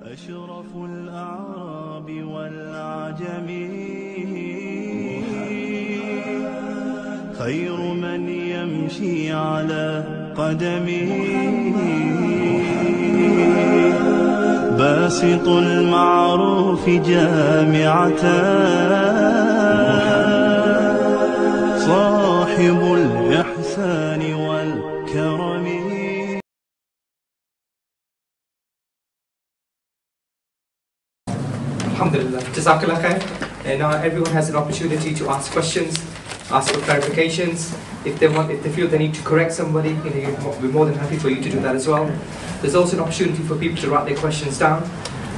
أشرف الأعراب والعجم خير من يمشي على قدمه باسط المعروف جامعة صاحب الإحسان والكرم. Alhamdulillah. Jazakallah khair. And now everyone has an opportunity to ask questions, ask for clarifications. If they feel they need to correct somebody, we're more than happy for you to do that as well. There's also an opportunity for people to write their questions down.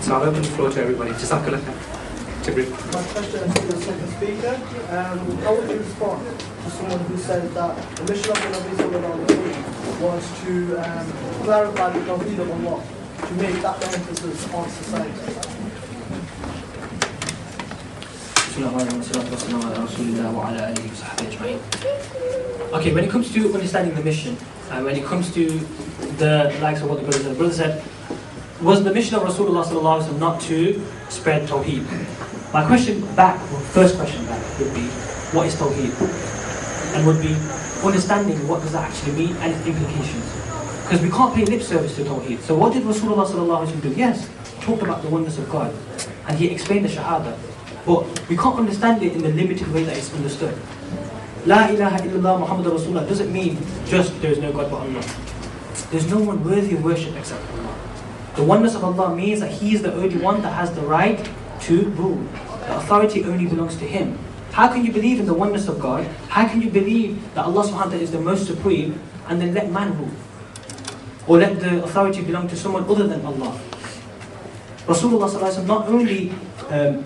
So I'll open the floor to everybody. Jazakallah khair. Jibril. My question is to the second speaker. How would you respond to someone who said that the mission of the Nabi Sallallahu Alaihi Wasallam was to clarify the Tawheed of Allah, to make that the emphasis on society? Okay, when it comes to understanding the mission, and when it comes to the likes of what the brother said, was the mission of Rasulullah sallallahu alaihi wasallam not to spread Tawheed? My question back, first question back, would be, what is Tawheed? And would be understanding what does that actually mean and its implications. Because we can't pay lip service to Tawheed. So what did Rasulullah sallallahu alaihi wasallam do? Yes, he talked about the oneness of God, and he explained the Shahada. But we can't understand it in the limited way that it's understood. La ilaha illallah Muhammadur Rasulullah doesn't mean just there is no God but Allah. There's no one worthy of worship except Allah. The oneness of Allah means that He is the only one that has the right to rule. The authority only belongs to Him. How can you believe in the oneness of God? How can you believe that Allah subhanahu wa ta'ala is the most supreme and then let man rule? Or let the authority belong to someone other than Allah? Rasulullah sallallahu alaihi wasallam not only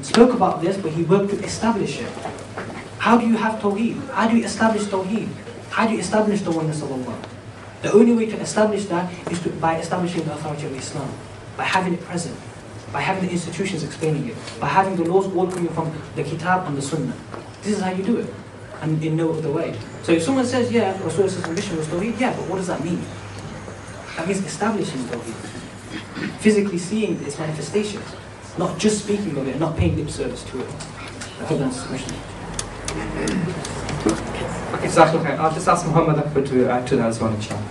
spoke about this, but he worked to establish it. How do you have Tawheed? How do you establish Tawheed? How do you establish the oneness of Allah? The only way to establish that is by establishing the authority of Islam, by having it present, by having the institutions explaining it, by having the laws all coming from the Kitab and the Sunnah. This is how you do it, and in no other way. So if someone says, yeah, Rasulullah's mission was Tawheed, yeah, but what does that mean? That means establishing Tawheed, physically seeing its manifestations, not just speaking of it and not paying lip service to it. I hope that's the question. Okay, Jazakallah. I'll just ask Muhammad Akbar to add to that as well, inshallah.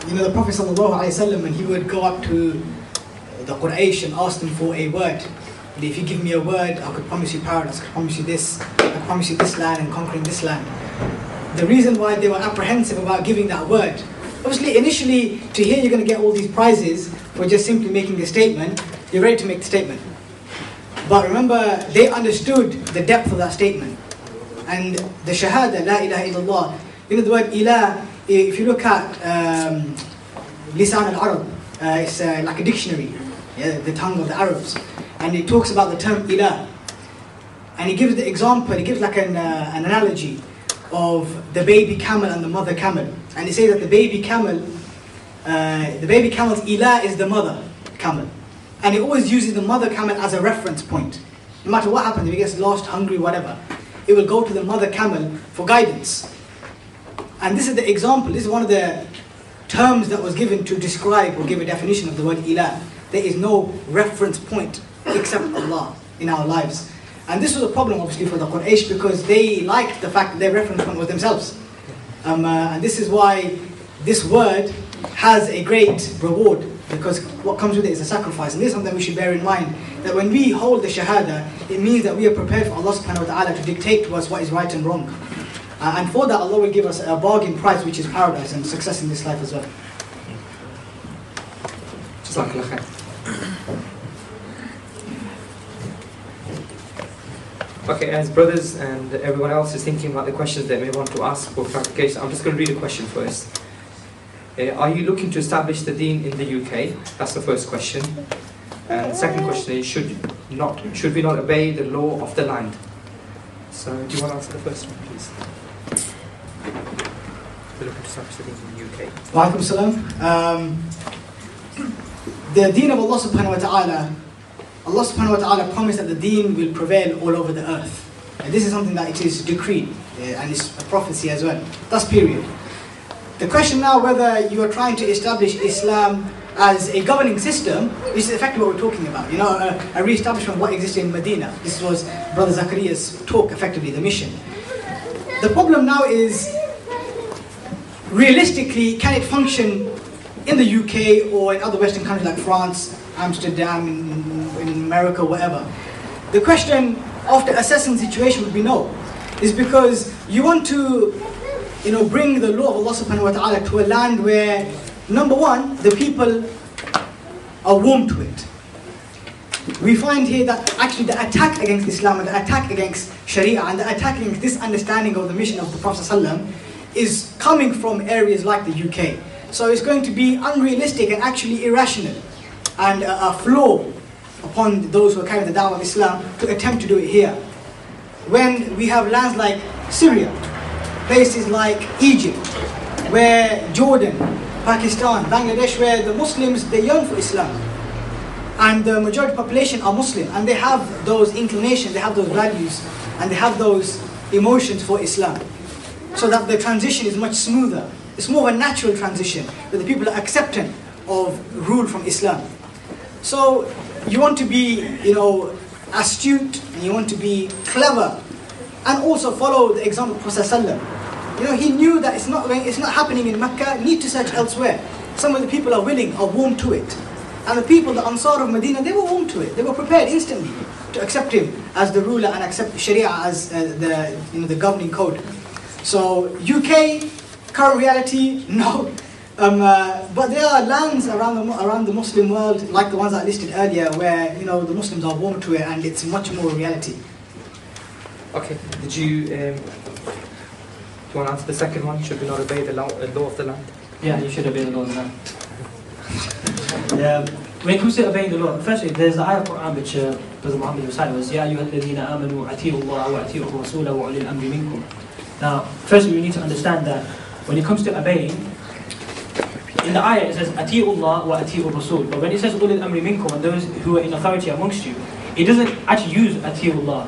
You know, the Prophet ﷺ, when he would go up to the Quraysh and ask them for a word, if you give me a word, I could promise you paradise, I could promise you this, I could promise you this land and conquering this land. The reason why they were apprehensive about giving that word, obviously initially to hear you're going to get all these prizes for just simply making a statement, you're ready to make the statement. But remember, they understood the depth of that statement. And the Shahada, La ilaha illallah, you know the word ilah, if you look at Lisan al-Arab, it's like a dictionary, yeah, the tongue of the Arabs. And it talks about the term ilah. And he gives the example, he gives like an analogy of the baby camel and the mother camel. And he says that the baby camel's ilah is the mother camel. And he always uses the mother camel as a reference point. No matter what happens, if he gets lost, hungry, whatever, it will go to the mother camel for guidance. And this is the example, this is one of the terms that was given to describe or give a definition of the word ilah. There is no reference point except Allah in our lives. And this was a problem obviously for the Quraysh because they liked the fact that their reference point was themselves. And this is why this word has a great reward, because what comes with it is a sacrifice. And this is something we should bear in mind, that when we hold the Shahada, it means that we are prepared for Allah subhanahu wa ta'ala to dictate to us what is right and wrong. And for that Allah will give us a bargain price, which is paradise and success in this life as well. Jazakallah khair. Okay, as brothers and everyone else is thinking about the questions they may want to ask for clarification, I'm just going to read a question first. Are you looking to establish the deen in the UK? That's the first question. And the second question is, should we not obey the law of the land? So, do you want to answer the first one, please? We're looking to establish the deen in the UK. Wa alaikum salam. The deen of Allah subhanahu wa ta'ala, Allah subhanahu wa ta'ala promised that the deen will prevail all over the earth. And this is something that it is decreed, and it's a prophecy as well. That's period. The question now whether you are trying to establish Islam as a governing system, this is effectively what we're talking about. You know, a re-establishment of what existed in Medina. This was Brother Zakaria's talk, effectively, the mission. The problem now is, realistically, can it function in the UK or in other Western countries like France, Amsterdam, in America, whatever? The question after assessing the situation would be no. It's because you want to, you know, bring the law of Allah subhanahu wa ta'ala to a land where, number one, the people are warm to it. We find here that actually the attack against Islam and the attack against Sharia and the attack against this understanding of the mission of the Prophet ﷺ is coming from areas like the UK. So it's going to be unrealistic and actually irrational and a flaw upon those who are carrying the da'wah of Islam to attempt to do it here. When we have lands like Syria, places like Egypt, where Jordan, Pakistan, Bangladesh, where the Muslims, they yearn for Islam. And the majority population are Muslim, and they have those inclinations, they have those values, and they have those emotions for Islam. So that the transition is much smoother. It's more of a natural transition, where the people are acceptant of rule from Islam. So you want to be, you know, astute, and you want to be clever, and also follow the example of Prophet ﷺ. You know, he knew that it's not happening in Mecca, need to search elsewhere. Some of the people are willing, are warm to it. And the people, the Ansar of Medina, they were warm to it. They were prepared instantly to accept him as the ruler and accept Sharia as the governing code. So UK, current reality, no. But there are lands around the Muslim world, like the ones I listed earlier, where, you know, the Muslims are warm to it and it's much more reality. Okay, did you, do you want to answer the second one? Should we not obey the law of the land? Yeah, you should obey the law of the land. When it comes to obeying the law, firstly, there's the ayah of Quran which Brother Muhammad recited was, يَا أَيُّهَا الَّذِينَ آمَنُوا أَطِيعُوا اللَّهَ وَأَطِيعُوا الرَّسُولَ وَأُولِي الْأَمْرِ مِنكُمْ. Now, firstly, we need to understand that when it comes to obeying, in the ayah it says أَطِيعُوا اللَّهَ وَأَطِيعُوا الرَّسُولَ. But when it says أُولِي الْأَمْرِ مِنكُم, and those who are in authority amongst you, it doesn't actually use أَطِيعُوا اللَّهَ.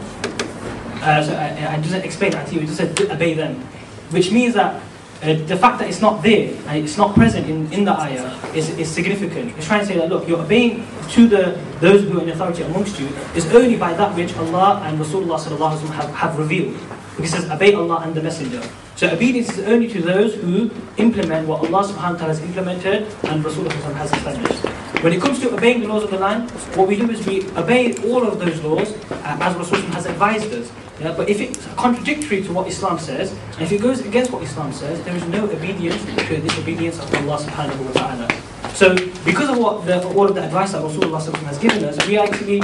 It doesn't explain أَطِيعُوا, it just says obey them. Which means that the fact that it's not there and it's not present in the ayah is significant. It's trying to say that, look, you're obeying to those who are in authority amongst you is only by that which Allah and Rasulullah sallallahu alaihi wasallam have revealed. Because it says, obey Allah and the Messenger. So obedience is only to those who implement what Allah subhanahu wa ta'ala has implemented and Rasulullah has established. When it comes to obeying the laws of the land, what we do is we obey all of those laws as Rasulullah has advised us. Yeah, but if it's contradictory to what Islam says, and if it goes against what Islam says, there is no obedience to this obedience of Allah subhanahu wa ta'ala. So because of all of the advice that Rasulullah has given us, we are actually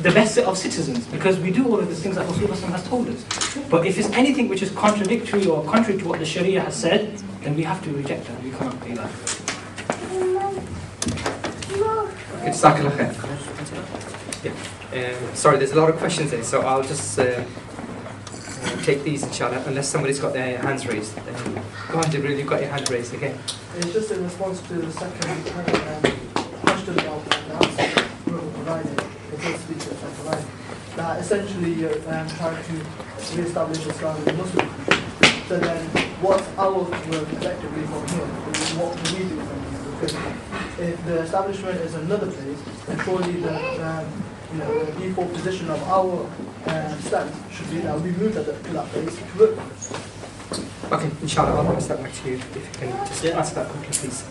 the best set of citizens, because we do all of the things that Rasulullah has told us. But if it's anything which is contradictory or contrary to what the Sharia has said, then we have to reject that. We cannot do that. Sorry, there's a lot of questions there, so I'll just take these, inshallah, unless somebody's got their hands raised. Go on, Jibril, you've got your hand raised again. It's just in response to the second question about the answer provided, the first speech that provided, that essentially you're trying to re-establish Islam in Muslim countries. So then, what's our work effectively from here? What do we do from here? Because if the establishment is another place, then surely the default position of our stance should be that we move to that place to work for it. Okay, inshallah, I'll pass that back to you. If you can just answer that quickly, please.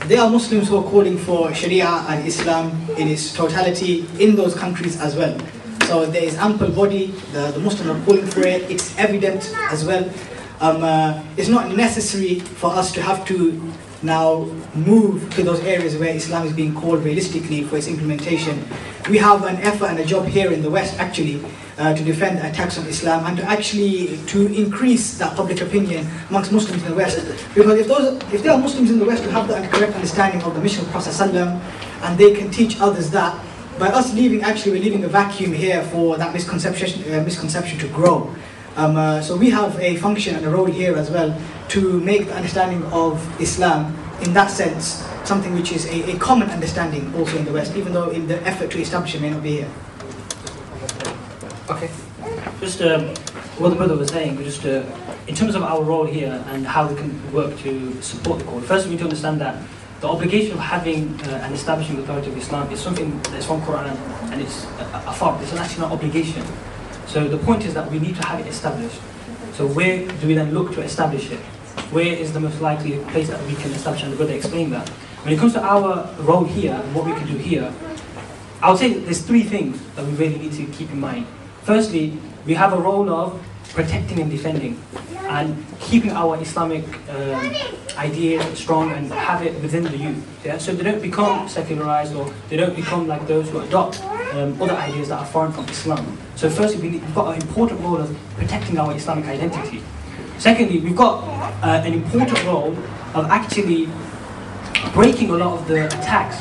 There are Muslims who are calling for Sharia and Islam in its totality in those countries as well. So there is ample body, the Muslims are calling for it, it's evident as well. It's not necessary for us to have to now move to those areas where Islam is being called realistically for its implementation. We have an effort and a job here in the West actually to defend the attacks on Islam and to increase that public opinion amongst Muslims in the West. Because if there are Muslims in the West who have the correct understanding of the mission of Prophet ﷺ, and they can teach others that, by us leaving, actually we're leaving a vacuum here for that misconception to grow. So we have a function and a role here as well to make the understanding of Islam in that sense something which is a common understanding also in the West, even though in the effort to establish it may not be here. Okay. Just what the brother was saying, just in terms of our role here and how we can work to support the cause. First, we need to understand that the obligation of having and establishing the authority of Islam is something that's from Quran, and it's a fard. It's actually not obligation. So the point is that we need to have it established. So where do we then look to establish it? Where is the most likely place that we can establish? And the brother explained that. When it comes to our role here and what we can do here, I would say that there's three things that we really need to keep in mind. Firstly, we have a role of protecting and defending and keeping our Islamic ideas strong and have it within the youth. Yeah? So they don't become secularized, or they don't become like those who adopt other ideas that are foreign from Islam. So firstly, we've got an important role of protecting our Islamic identity. Secondly, we've got an important role of actually breaking a lot of the attacks.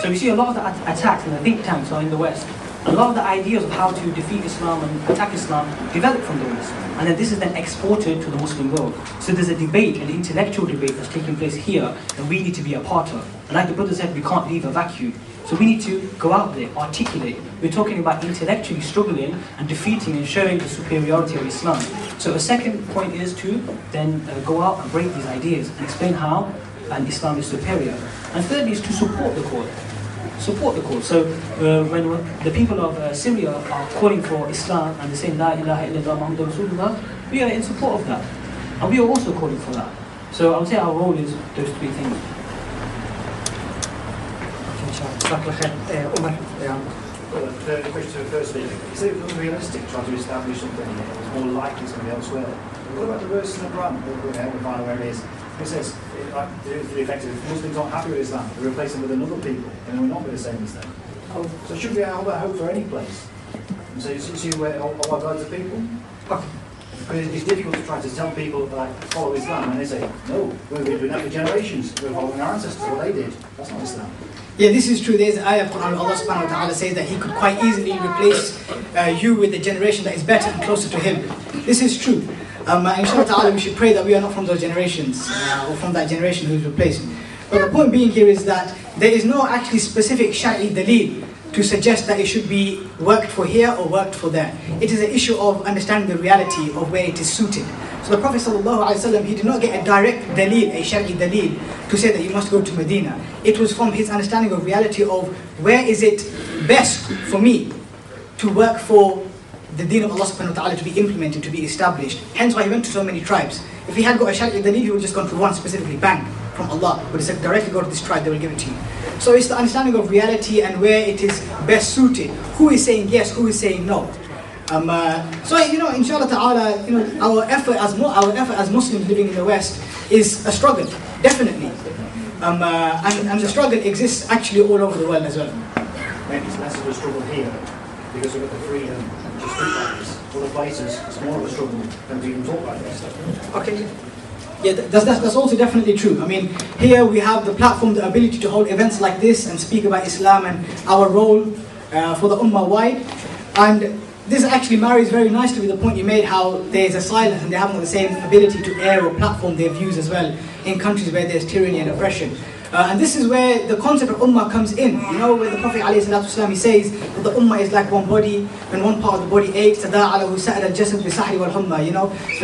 So we see a lot of the attacks in the think tanks are in the West. A lot of the ideas of how to defeat Islam and attack Islam developed from the West. And then this is then exported to the Muslim world. So there's a debate, an intellectual debate that's taking place here that we need to be a part of. And like the brother said, we can't leave a vacuum. So we need to go out there, articulate. We're talking about intellectually struggling and defeating and showing the superiority of Islam. So a second point is to then go out and break these ideas and explain how Islam is superior. And thirdly is to support the cause. Support the cause. So when the people of Syria are calling for Islam and they're saying La ilaha illallah Muhammadur Rasulullah, we are in support of that. And we are also calling for that. So I would say our role is those three things. Well, the question firstly, is it unrealistic trying to establish something that is more likely to be elsewhere? What about the verse in the Quran, where it is? It says, to the effect of, if Muslims aren't happy with Islam, we replace them with another people, and we're not the same as them. So should we have that hope for any place? And so you see where all our guides are people? Because it's difficult to try to tell people that follow Islam, and they say, no, we've been doing that for generations, we're following our ancestors, what they did. That's not Islam. Yeah, this is true. There's an ayah of Quran, Allah subhanahu wa ta'ala says that He could quite easily replace you with a generation that is better and closer to Him. This is true. Inshallah ta'ala, we should pray that we are not from those generations, or from that generation who is replaced. But the point being here is that there is no actually specific shari daleel to suggest that it should be worked for here or worked for there. It is an issue of understanding the reality of where it is suited. So the Prophet ﷺ, he did not get a direct daleel, a shari daleel, to say that you must go to Medina. It was from his understanding of reality of where is it best for me to work for the deen of Allah subhanahu wa ta'ala to be implemented, to be established. Hence why he went to so many tribes. If he had got a shari daleel, he would just gone to one specifically, bang, from Allah. But he said, directly go to this tribe, they will give it to you. So it's the understanding of reality and where it is best suited. Who is saying yes, who is saying no. So inshallah ta'ala, our effort as Muslims living in the West is a struggle, definitely. And the struggle exists actually all over the world as well. Maybe it's less of a struggle here because we've got the freedom to speak like this. Other places, it's more of a struggle than to even talk like this. Okay. Yeah, that's also definitely true. I mean, here we have the platform, the ability to hold events like this and speak about Islam and our role for the Ummah wide. And this actually marries very nicely with the point you made, how there's a silence and they haven't got the same ability to air or platform their views as well in countries where there's tyranny and oppression. And this is where the concept of ummah comes in. Where the Prophet ﷺ, he says that the ummah is like one body. When one part of the body aches, the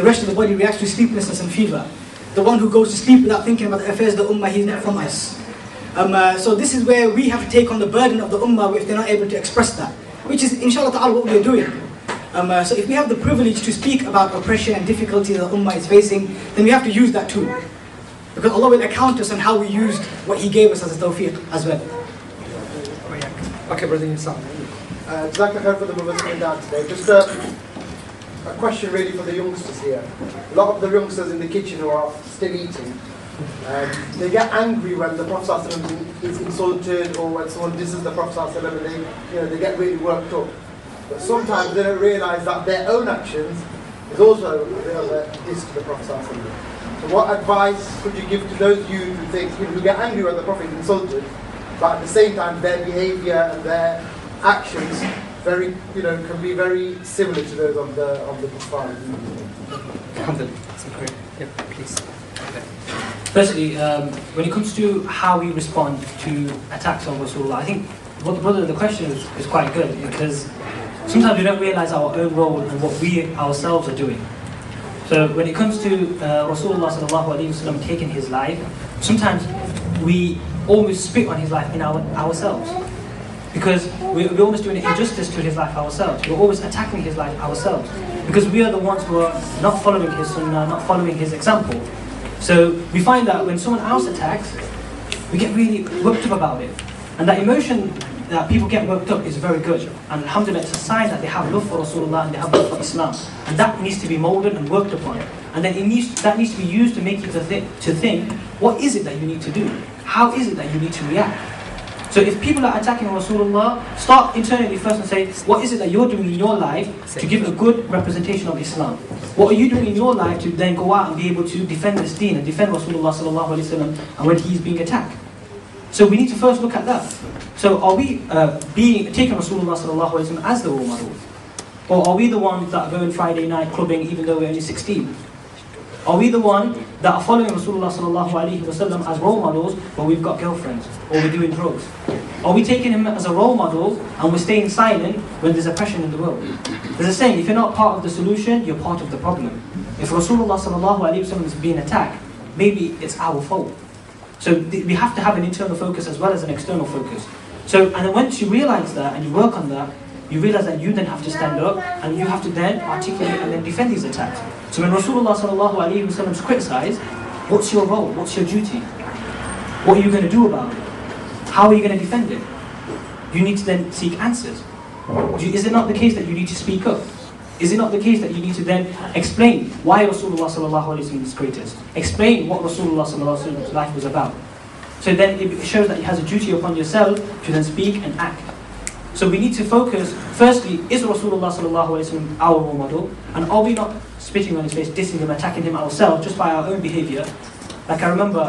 rest of the body reacts to sleeplessness and fever. The one who goes to sleep without thinking about the affairs of the ummah, he's not from us. So this is where we have to take on the burden of the ummah if they're not able to express that, which is inshallah ta'ala what we are doing. So if we have the privilege to speak about oppression and difficulties that the ummah is facing, then we have to use that too. Because Allah will account us on how we used what He gave us as a tawfiq as well. Okay, brother, yourself. Jazakallah khair for the brothers coming down today. Just a question really for the youngsters here. A lot of the youngsters in the kitchen who are still eating, they get angry when the Prophet ﷺ is insulted or when someone disses the Prophet ﷺ, and they get really worked up. But sometimes they don't realise that their own actions is also a bit of a diss to the Prophet ﷺ. So what advice could you give to those youth who get angry when the Prophet is insulted, but at the same time their behaviour and their actions can be very similar to those of the Kuffar? Yeah, please. Firstly, when it comes to how we respond to attacks on Rasulullah, I think what the question is quite good, because sometimes we don't realise our own role and what we ourselves are doing. So when it comes to Rasulullah sallallahu alaihi wasallam taking his life, sometimes we almost spit on his life in ourselves. Because we're almost doing an injustice to his life ourselves. We're always attacking his life ourselves. Because we are the ones who are not following his sunnah, not following his example. So we find that when someone else attacks, we get really worked up about it. And that emotion that people get worked up is very good. And alhamdulillah, it's a sign that they have love for Rasulullah and they have love for Islam. And that needs to be molded and worked upon. And then that needs to be used to make you to think, what is it that you need to do? How is it that you need to react? So if people are attacking Rasulullah, start internally first and say, what is it that you're doing in your life to give a good representation of Islam? What are you doing in your life to then go out and be able to defend this deen and defend Rasulullah sallallahu alaihi wasallam and when he's being attacked? So we need to first look at that. So are we taking Rasulullah sallallahu alaihi wasallam as the role model? Or are we the ones that are going Friday night clubbing even though we're only 16? Are we the ones that are following Rasulullah sallallahu alaihi wasallam as role models but we've got girlfriends or we're doing drugs? Are we taking him as a role model and we're staying silent when there's oppression in the world? There's a saying, if you're not part of the solution, you're part of the problem. If Rasulullah sallallahu alaihi wasallam is being attacked, maybe it's our fault. So we have to have an internal focus as well as an external focus. So, and then once you realize that and you work on that, you realize that you then have to stand up and you have to then articulate and then defend these attacks. So when Rasulullah sallallahu alaihi wasallam is criticized, what's your role? What's your duty? What are you going to do about it? How are you going to defend it? You need to then seek answers. Is it not the case that you need to speak up? Is it not the case that you need to then explain why Rasulullah sallallahu alaihi wasallam is greatest? Explain what Rasulullah sallallahu alaihi wasallam's life was about. So then it shows that it has a duty upon yourself to then speak and act. So we need to focus, firstly, is Rasulullah sallallahu alaihi wasallam our role model? And are we not spitting on his face, dissing him, attacking him ourselves just by our own behavior? Like I remember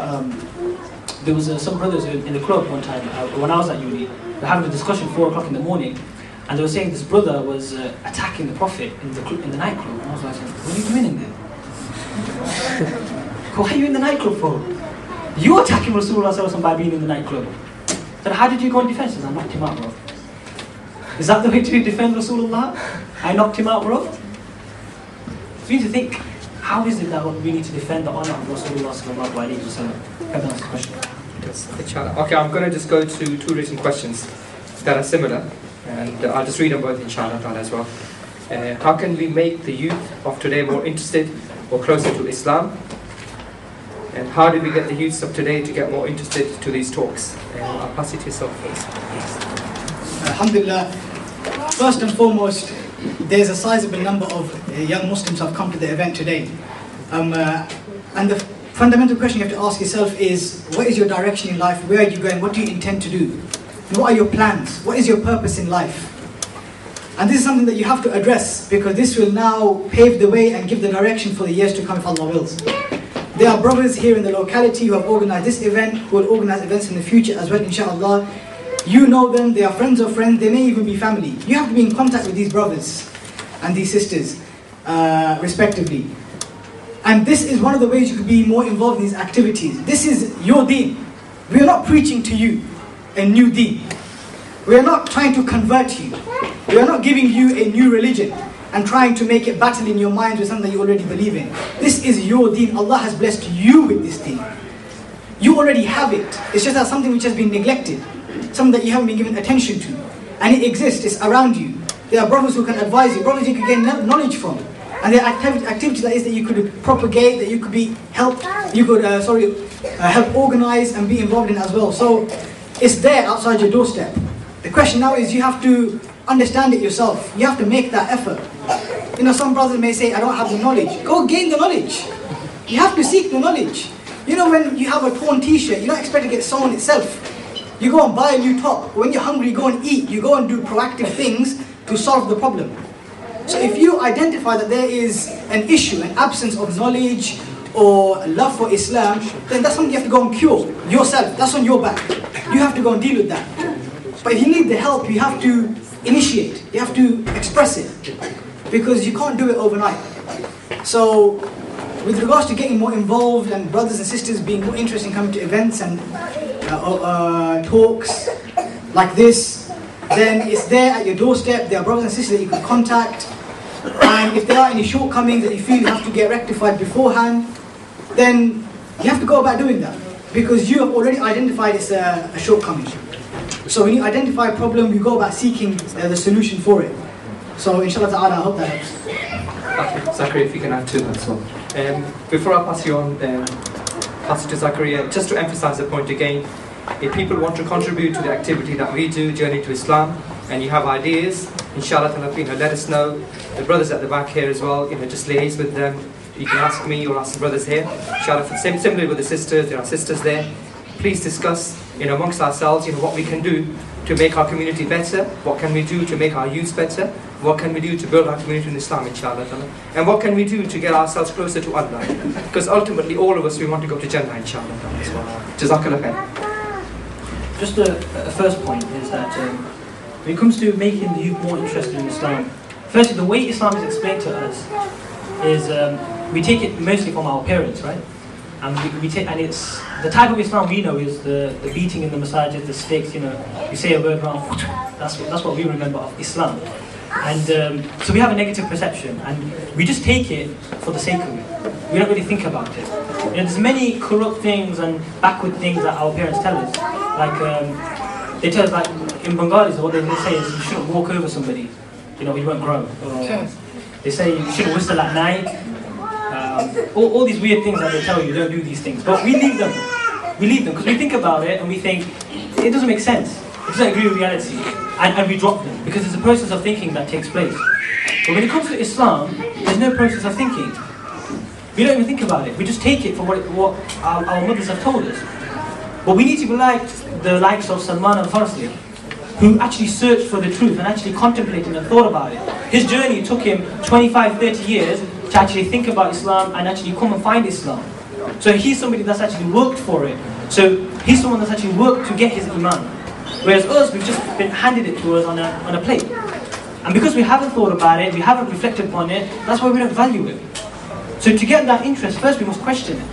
there was some brothers in the club one time, when I was at uni, we were having a discussion 4 o'clock in the morning, and they were saying this brother was attacking the Prophet in the nightclub. And I was like, what are you doing in there? Why are you in the nightclub for? You're attacking Rasulullah sallallahu alaihi wasallam by being in the nightclub. So how did you go and defend? He says, I knocked him out, bro. Is that the way to defend Rasulullah? I knocked him out, bro. So we need to think, how is it that we need to defend the honor of Rasulullah sallallahu alaihi wasallam? Have the question. Yes, inshallah. Okay, I'm going to just go to 2 written questions that are similar, and I'll just read them both inshallah as well. How can we make the youth of today more interested or closer to Islam? And how do we get the youths of today to get more interested to these talks? I'll pass it to yourself first. Alhamdulillah, first and foremost, there's a sizable number of young Muslims who have come to the event today. And the fundamental question you have to ask yourself is, what is your direction in life? Where are you going? What do you intend to do? What are your plans? What is your purpose in life? And this is something that you have to address, because this will now pave the way and give the direction for the years to come if Allah wills. There are brothers here in the locality who have organized this event, who will organize events in the future as well, inshallah. You know them, they are friends of friends, they may even be family. You have to be in contact with these brothers and these sisters, respectively. And this is one of the ways you could be more involved in these activities. This is your deen. We are not preaching to you a new deen. We are not trying to convert you. We are not giving you a new religion and trying to make it battle in your mind with something that you already believe in. This is your deen. Allah has blessed you with this deen. You already have it. It's just that something which has been neglected, something that you haven't been given attention to. And it exists, it's around you. There are brothers who can advise you, brothers you can gain knowledge from. And there are activities that you could propagate, that you could be help organize and be involved in as well. So it's there outside your doorstep. The question now is, you have to understand it yourself. You have to make that effort. You know, some brothers may say, I don't have the knowledge. Go gain the knowledge. You have to seek the knowledge. You know, when you have a torn t-shirt, you don't expect to get sewn itself. You go and buy a new top. When you're hungry, you go and eat. You go and do proactive things to solve the problem. So if you identify that there is an issue, an absence of knowledge or love for Islam, then that's something you have to go and cure yourself. That's on your back. You have to go and deal with that. But if you need the help, you have to initiate. You have to express it. Because you can't do it overnight. So with regards to getting more involved and brothers and sisters being more interested in coming to events and talks like this, then it's there at your doorstep. There are brothers and sisters that you can contact. And if there are any shortcomings that you feel you have to get rectified beforehand, then you have to go about doing that. because you have already identified it's a shortcoming. So when you identify a problem, you go about seeking the solution for it. So inshallah ta'ala, I hope that helps. Okay, Zachary, if you can add to that as well. Before I pass you on, pass it to Zachary, just to emphasize the point again, if people want to contribute to the activity that we do, Journey to Islam, and you have ideas, inshallah, let us know. The brothers at the back here as well, just liaise with them. You can ask me or ask the brothers here. Inshallah, similarly with the sisters, there are sisters there. Please discuss, amongst ourselves, what we can do to make our community better. What can we do to make our youth better? What can we do to build our community in Islam, inshallah? And what can we do to get ourselves closer to Allah? Because ultimately, all of us, we want to go to Jannah, inshallah. Jazakallah khair. Just a first point is that when it comes to making the youth more interested in Islam, firstly, the way Islam is explained to us is we take it mostly from our parents, right? And and it's the type of Islam we know is the beating in the masajid, the sticks, you say a word wrong, that's what we remember of Islam. And so we have a negative perception, and we just take it for the sake of it. We don't really think about it. There's many corrupt things and backward things that our parents tell us. Like they tell us, like in Bengalis, what they say is you shouldn't walk over somebody, you won't grow. Or they say you shouldn't whistle at night. All these weird things that they tell you, don't do these things. But we leave them. We leave them because we think about it and we think it doesn't make sense. It doesn't agree with reality. And we drop them because there's a process of thinking that takes place. But when it comes to Islam, there's no process of thinking. We don't even think about it. We just take it for what our mothers have told us. But we need to be like the likes of Salman al-Farsi, who actually searched for the truth and actually contemplated and thought about it. His journey took him 25, 30 years to actually think about Islam and actually come and find Islam. So he's somebody that's actually worked for it. So he's someone that's actually worked to get his Iman. Whereas us, we've just been handed it to us on a plate. And because we haven't thought about it, we haven't reflected upon it, that's why we don't value it. So to get that interest, first we must question it.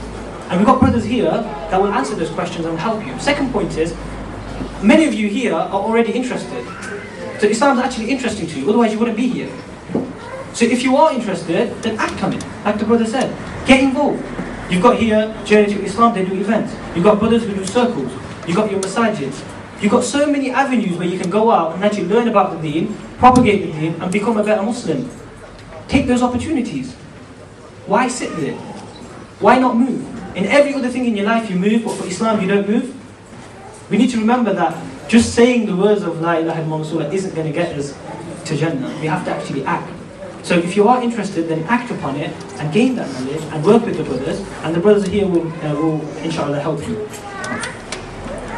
And we've got brothers here that will answer those questions and help you. Second point is, many of you here are already interested. So Islam's actually interesting to you, otherwise you wouldn't be here. So if you are interested, then act on it, like the brother said. Get involved. You've got here, Journey to Islam, they do events. You've got brothers who do circles. You've got your masajids. You've got so many avenues where you can go out and actually learn about the deen, propagate the deen, and become a better Muslim. Take those opportunities. Why sit there? Why not move? In every other thing in your life you move, but for Islam you don't move. We need to remember that just saying the words of La ilaha illallah isn't going to get us to Jannah. We have to actually act. So if you are interested, then act upon it and gain that knowledge and work with the brothers, and the brothers here will inshallah help you.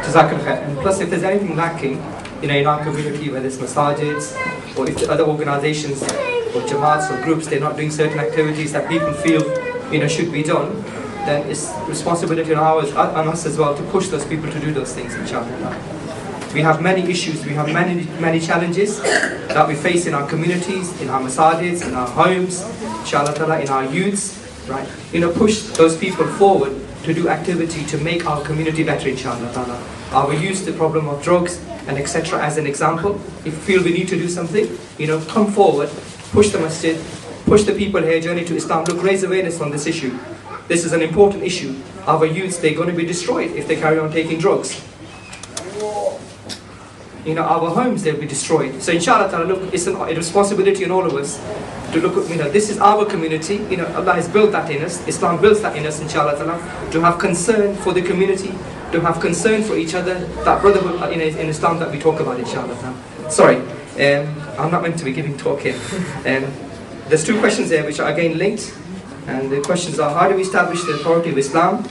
Jazakallah khair. And plus, if there's anything lacking, in our community, whether it's masajids or if the other organizations or jamaats or groups, they're not doing certain activities that people feel, should be done, then it's responsibility on us as well to push those people to do those things, inshallah. We have many issues, we have many challenges that we face in our communities, in our masajids, in our homes, inshallah, in our youths, right? Push those people forward to do activity to make our community better, inshallah. We use the problem of drugs and etc. as an example. If you feel we need to do something, come forward, push the masjid, push the people here, Journey to Islam, look, raise awareness on this issue. This is an important issue. Our youths, they're going to be destroyed if they carry on taking drugs. Our homes, they'll be destroyed. So inshallah, look, it's a responsibility on all of us to look at, this is our community, Allah has built that in us, Islam builds that in us, inshallah, to have concern for the community, to have concern for each other, that brotherhood in Islam that we talk about, inshallah. Sorry, I'm not meant to be giving talk here. There's two questions there which are again linked, and the questions are, how do we establish the authority of Islam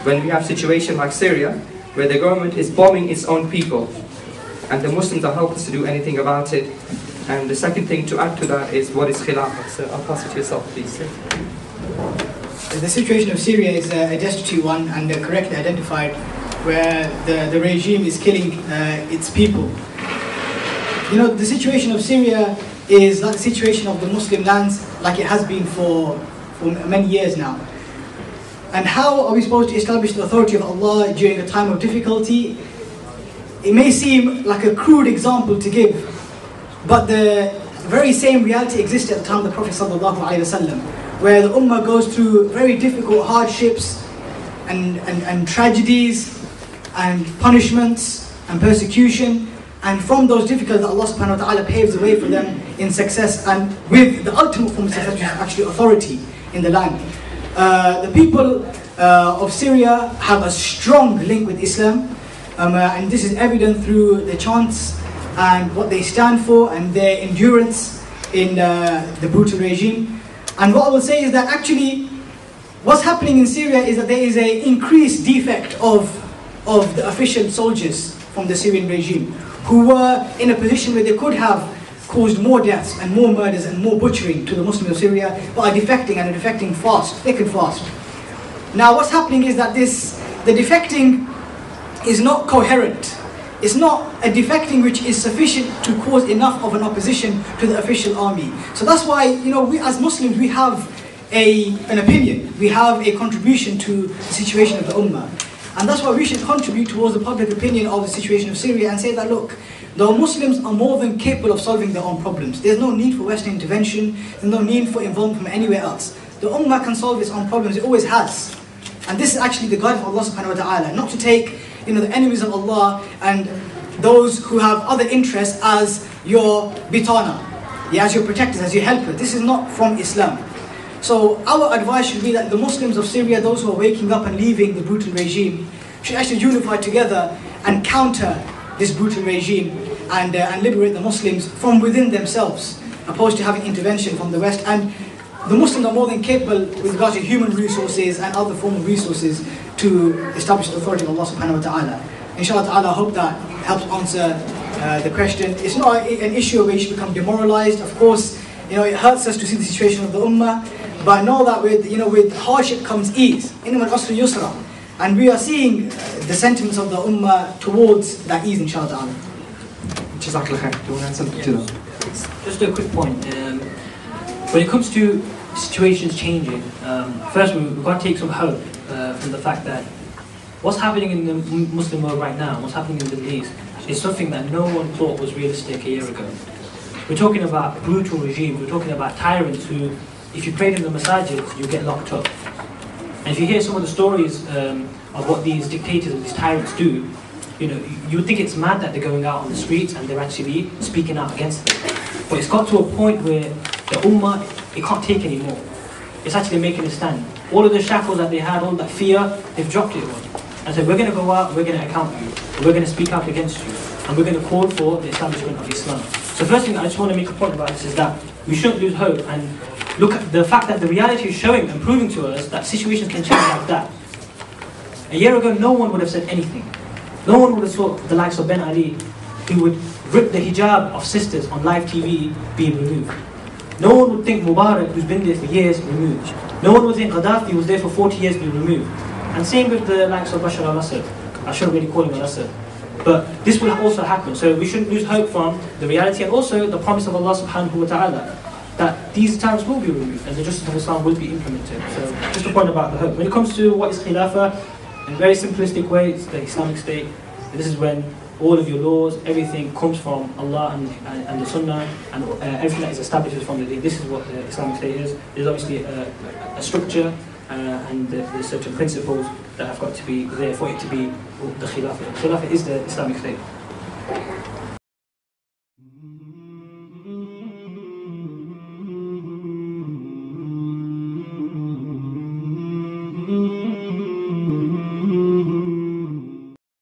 when we have a situation like Syria, where the government is bombing its own people, and the Muslims are helpless to do anything about it? And the second thing to add to that is, what is Khilafah? So I'll pass it to yourself, please. The situation of Syria is a destitute one and correctly identified, where the regime is killing its people. The situation of Syria is like the situation of the Muslim lands, like it has been for many years now. And how are we supposed to establish the authority of Allah during a time of difficulty? It may seem like a crude example to give, but the very same reality existed at the time of the Prophet ﷺ, where the Ummah goes through very difficult hardships, and tragedies and punishments and persecution, and from those difficulties Allah subhanahu wa ta'ala paves the way for them in success, and with the ultimate form of success, which is actually authority in the land. The people of Syria have a strong link with Islam, and this is evident through the chants and what they stand for and their endurance in the brutal regime. And what I will say is that actually what's happening in Syria is that there is an increased defect of the official soldiers from the Syrian regime, who were in a position where they could have caused more deaths and more murders and more butchering to the Muslims of Syria, but are defecting, and are defecting fast, thick and fast. Now what's happening is that the defecting is not coherent. It's not a defecting which is sufficient to cause enough of an opposition to the official army. So that's why, we as Muslims, we have an opinion, we have a contribution to the situation of the Ummah. And that's why we should contribute towards the public opinion of the situation of Syria and say that, look, the Muslims are more than capable of solving their own problems. There's no need for Western intervention, there's no need for involvement from anywhere else. The Ummah can solve its own problems, it always has. And this is actually the guide of Allah subhanahu wa ta'ala, not to take the enemies of Allah and those who have other interests as your bitana, as your protectors, as your helpers. This is not from Islam. So our advice should be that the Muslims of Syria, those who are waking up and leaving the brutal regime, should actually unify together and counter this brutal regime and liberate the Muslims from within themselves, opposed to having intervention from the West. And the Muslims are more than capable with regards to human resources and other form of resources to establish the authority of Allah subhanahu wa ta'ala. Inshallah ta'ala, I hope that helps answer the question. It's not an issue where you should become demoralized. Of course, it hurts us to see the situation of the Ummah, but know that with hardship comes ease. Innamal usri yusra. And we are seeing the sentiments of the Ummah towards that ease, inshallah ta'ala. Jazakallah khair. Do you want to add something to that? Just a quick point. When it comes to situations changing, first we've got to take some hope from the fact that what's happening in the Muslim world right now, what's happening in the Middle East, is something that no one thought was realistic a year ago. We're talking about brutal regimes, we're talking about tyrants who, if you prayed in the masajid, you get locked up. And if you hear some of the stories of what these dictators and these tyrants do, you would think it's mad that they're going out on the streets and they're actually speaking out against them. But it's got to a point where the Ummah, it can't take anymore. It's actually making a stand. All of the shackles that they had, all that fear, they've dropped it all. And said, we're going to go out, we're going to account you, we're going to speak out against you, and we're going to call for the establishment of Islam. So first thing I just want to make a point about this is that we shouldn't lose hope, and look at the fact that the reality is showing and proving to us that situations can change like that. A year ago, no one would have said anything. No one would have thought the likes of Ben Ali, who would rip the hijab of sisters on live TV, being removed. No one would think Mubarak, who's been there for years, removed. No one would think Gaddafi, who was there for 40 years, being removed. And same with the likes of Bashar al-Assad. I shouldn't really call him al-Assad. But this will also happen. So we shouldn't lose hope from the reality and also the promise of Allah subhanahu wa ta'ala that these tyrants will be removed and the justice of Islam will be implemented. So just a point about the hope. When it comes to what is Khilafah, in a very simplistic way, it's the Islamic State. This is when all of your laws, everything comes from Allah and the Sunnah, and everything that is established is from the Deen. This is what the Islamic State is. There's obviously a structure and there's certain principles that have got to be there for it to be the Khilafah. Khilafah is the Islamic State.